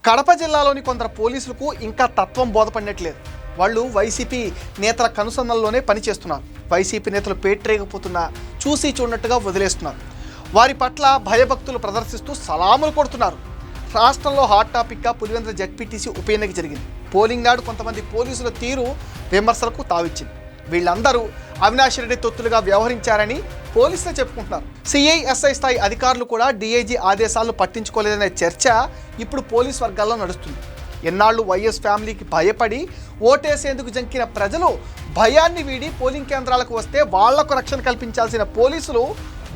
కడప జిల్లాలోని కొందరు పోలీసులకు ఇంకా తత్వం బోధపడినట్లేదు. వాళ్ళు వైసీపీ నేతల కనుసన్నల్లోనే పనిచేస్తున్నారు. వైసీపీ నేతలు పేట్రేగిపోతున్నా చూసి చూడనట్టుగా వదిలేస్తున్నారు. వారి పట్ల భయభక్తులు ప్రదర్శిస్తూ సలాములు కొడుతున్నారు. రాష్ట్రంలో హాట్ టాపిక్గా పులివెందుల జెడ్పీటీసీ ఉప ఎన్నిక జరిగింది. పోలింగ్ నాడు కొంతమంది పోలీసుల తీరు విమర్శలకు తావిచ్చింది. వీళ్ళందరూ అవినాష్ రెడ్డి తొత్తులుగా వ్యవహరించారని పోలీసులు చెప్పుకుంటున్నారు. సిఐ ఎస్ఐ స్థాయి అధికారులు కూడా డీఐజీ ఆదేశాలను పట్టించుకోలేదనే చర్చ ఇప్పుడు పోలీస్ వర్గాల్లో నడుస్తుంది. ఎన్నాళ్ళు వైఎస్ ఫ్యామిలీకి భయపడి ఓటేసేందుకు జంకిన ప్రజలు భయాన్ని వీడి పోలింగ్ కేంద్రాలకు వస్తే వాళ్లకు రక్షణ కల్పించాల్సిన పోలీసులు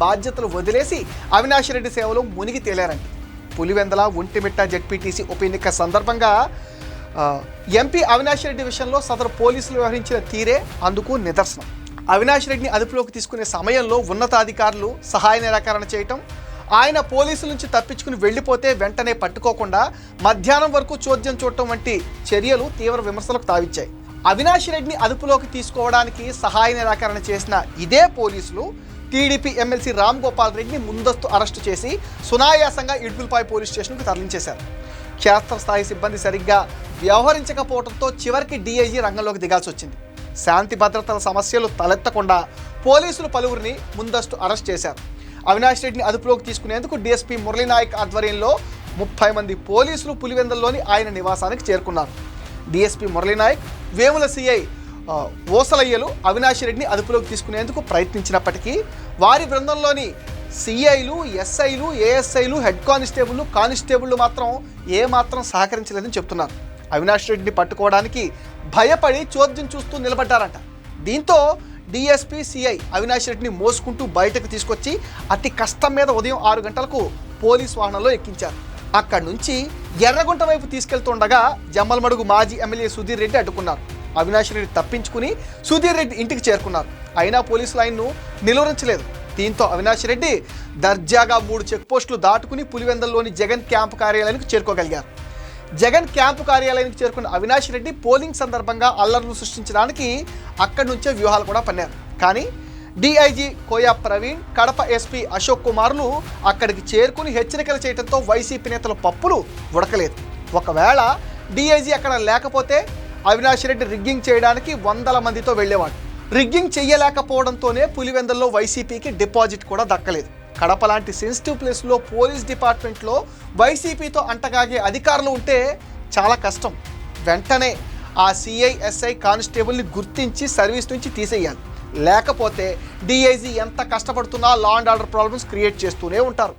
బాధ్యతలు వదిలేసి అవినాష్ రెడ్డి సేవలో మునిగి తేలారండి. పులివెందుల ఒంటిమిట్ట జెడ్పీటీసీ ఉప ఎన్నిక సందర్భంగా ఎంపీ అవినాష్ రెడ్డి విషయంలో సదరు పోలీసులు వ్యవహరించిన తీరే అందుకు నిదర్శనం. అవినాష్ రెడ్డిని అదుపులోకి తీసుకునే సమయంలో ఉన్నతాధికారులు సహాయ నిరాకరణ చేయటం, ఆయన పోలీసుల నుంచి తప్పించుకుని వెళ్ళిపోతే వెంటనే పట్టుకోకుండా మధ్యాహ్నం వరకు చోద్యం చూడటం వంటి చర్యలు తీవ్ర విమర్శలకు తావిచ్చాయి. అవినాష్ రెడ్డిని అదుపులోకి తీసుకోవడానికి సహాయ నిరాకరణ చేసిన ఇదే పోలీసులు టీడీపీ ఎమ్మెల్సీ రామ్ గోపాల్ రెడ్డిని ముందస్తు అరెస్టు చేసి సునాయాసంగా ఇడుపులపాయ పోలీస్ స్టేషన్కు తరలించేశారు. క్షేత్రస్థాయి సిబ్బంది సరిగ్గా వ్యవహరించకపోవడంతో చివరికి డీఐజీ రంగంలోకి దిగాల్సి వచ్చింది. శాంతి భద్రతల సమస్యలు తలెత్తకుండా పోలీసులు పలువురిని ముందస్తు అరెస్ట్ చేశారు. అవినాష్ రెడ్డిని అదుపులోకి తీసుకునేందుకు డీఎస్పీ మురళీనాయక్ ఆధ్వర్యంలో 30 మంది పోలీసులు పులివెందుల్లోని ఆయన నివాసానికి చేరుకున్నారు. డీఎస్పీ మురళీనాయక్, వేముల సిఐ ఓసలయ్యలు అవినాష్ రెడ్డిని అదుపులోకి తీసుకునేందుకు ప్రయత్నించినప్పటికీ వారి బృందంలోని సిఐలు, ఎస్ఐలు, ఏఎస్ఐలు, హెడ్ కానిస్టేబుళ్లు, కానిస్టేబుళ్లు మాత్రం ఏమాత్రం సహకరించలేదని చెప్తున్నారు. అవినాష్ రెడ్డిని పట్టుకోవడానికి భయపడి చోద్యం చూస్తూ నిలబడ్డారంట. దీంతో డిఎస్పీ సిఐ అవినాష్ రెడ్డిని మోసుకుంటూ బయటకు తీసుకొచ్చి అతి కష్టం మీద ఉదయం 6 గంటలకు పోలీస్ వాహనంలో ఎక్కించారు. అక్కడి నుంచి ఎర్రగుంట వైపు తీసుకెళ్తుండగా జమ్మలమడుగు మాజీ ఎమ్మెల్యే సుధీర్ రెడ్డి అడ్డుకున్నారు. అవినాష్ రెడ్డి తప్పించుకుని సుధీర్ రెడ్డి ఇంటికి చేరుకున్నారు. అయినా పోలీసులు ఆయన్ను నిలువరించలేదు. దీంతో అవినాష్ రెడ్డి దర్జాగా 3 చెక్ పోస్టులు దాటుకుని పులివెందుల్లోని జగన్ క్యాంపు కార్యాలయానికి చేరుకోగలిగారు. జగన్ క్యాంపు కార్యాలయానికి చేరుకున్న అవినాష్ రెడ్డి పోలింగ్ సందర్భంగా అల్లర్లు సృష్టించడానికి అక్కడి నుంచే వ్యూహాలు కూడా పన్నారు. కానీ డీఐజీ కోయా ప్రవీణ్, కడప ఎస్పీ అశోక్ కుమార్లు అక్కడికి చేరుకుని హెచ్చరికలు చేయడంతో వైసీపీ నేతల పప్పులు ఉడకలేదు. ఒకవేళ డీఐజీ అక్కడ లేకపోతే అవినాష్ రెడ్డి రిగ్గింగ్ చేయడానికి 100 మందితో వెళ్ళేవాడు. రిగ్గింగ్ చేయలేకపోవడంతోనే పులివెందుల్లో వైసీపీకి డిపాజిట్ కూడా దక్కలేదు. కడప లాంటి సెన్సిటివ్ ప్లేస్లో పోలీస్ డిపార్ట్మెంట్లో వైసీపీతో అంటగాగే అధికారులు ఉంటే చాలా కష్టం. వెంటనే ఆ సిఐ, ఎస్ఐ, కానిస్టేబుల్ని గుర్తించి సర్వీస్ నుంచి తీసేయాలి. లేకపోతే డీఐజీ ఎంత కష్టపడుతున్నా law and order problems create చేస్తూనే ఉంటారు.